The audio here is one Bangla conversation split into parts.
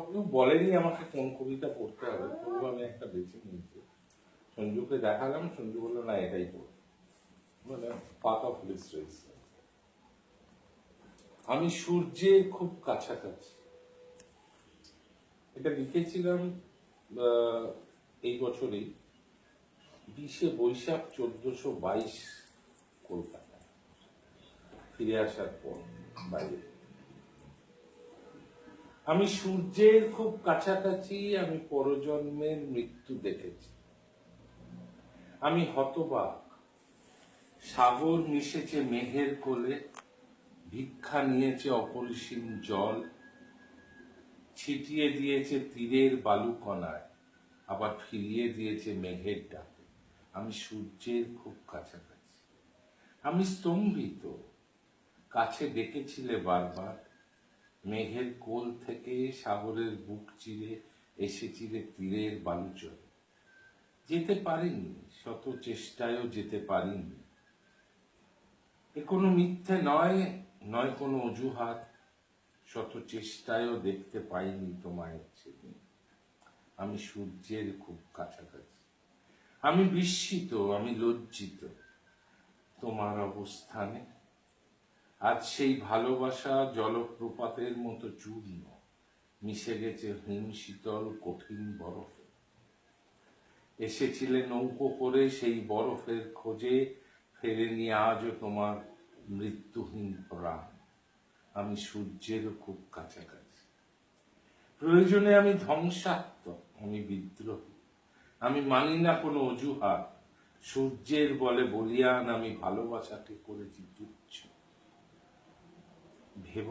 কেউ বলেনি আমাকে কোন কবিতা পড়তে হবে, তবু আমি একটা বেছে নিয়েছি। সঞ্জুকে দেখালাম, সঞ্জু বললো না এটাই পড়ো, মানে পার্ট অফ লিটারেচার। আমি সূর্যের খুব কাছাকাছি, এটা লিখেছিলাম এই বছরেই 20শে বৈশাখ 1422 কলকাতায় ফিরে আসার পর বাইরে। আমি সূর্যের খুব কাছাকাছি, আমি পরজন্মের মৃত্যু দেখেছি। আমি হতবাক, সাগর মিশেছে মেঘের কোলে, ভিক্ষা নিয়েছে অপরিসীম জল, ছিটিয়ে দিয়েছে তীরের বালুকণায়, আবার ফিরিয়ে দিয়েছে মেঘের ডাকে। আমি সূর্যের খুব কাছাকাছি। আমি স্তম্ভিত, কাছে ডেকেছিলে বারবার, মেঘের কোল থেকে সাগরের বুক চিরে এসেছিলে তীরের বালুচরে। যেতে পারিনি, শত চেষ্টায়ও যেতে পারিনি। এ কোনো মিথ্যে নয়, নয় কোনো অজুহাত, শত চেষ্টায়ও দেখতে পাইনি তোমায় সেদিন। আমি সূর্যের খুব কাছাকাছি। আমি বিস্মিত, আমি লজ্জিত তোমার অবস্থানে। আজ সেই ভালোবাসা জলপ্রপাতের মতো চূর্ণ, মিশে গেছে হিমশীতল কঠিন বরফে। এসেছিলে নৌকো করে সেই বরফের খোঁজে, ফেরেনি আজও তোমার মৃত্যুহীন প্রাণ। আমি সূর্যের খুব কাছাকাছি। প্রয়োজনে আমি ধ্বংসাত্মক, আমি বিদ্রোহী, আমি মানি না কোনো অজুহাত। সূর্যের বলে বলিয়ান আমি ভালোবাসাকে করেছি তুচ্ছ। ভেব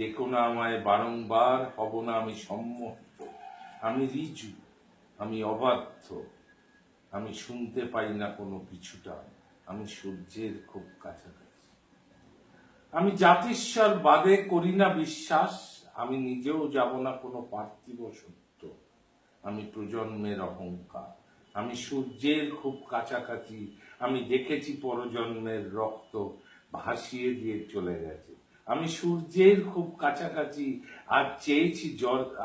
দেখো না আমায় বারংবার, হব না আমি সম্মত। আমি ঋজু, আমি অবাধ্য, আমি শুনতে পাই না কোনো কিছুটা। আমি সূর্যের খুব কাছাকাছি। আমি জাতিস্বর বাদে করি না বিশ্বাস, আমি নিজেও যাব না কোনো পার্থিব সত্য। আমি প্রজন্মের অহংকার, আমি সূর্যের খুব কাছাকাছি। আমি দেখেছি পরজন্মের রক্ত ভাসিয়ে দিয়ে চলে গেছে। আমি সূর্যের খুব কাছাকাছি। আজ চেয়েছি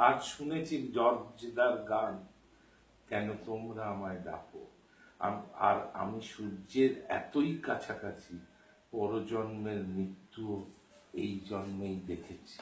আজ শুনেছি জর্জদার গান, কেন তোমরা আমায় ডাকো। আর আমি সূর্যের এতই কাছাকাছি, পরজন্মের মৃত্যু এই জন্মেই দেখেছি।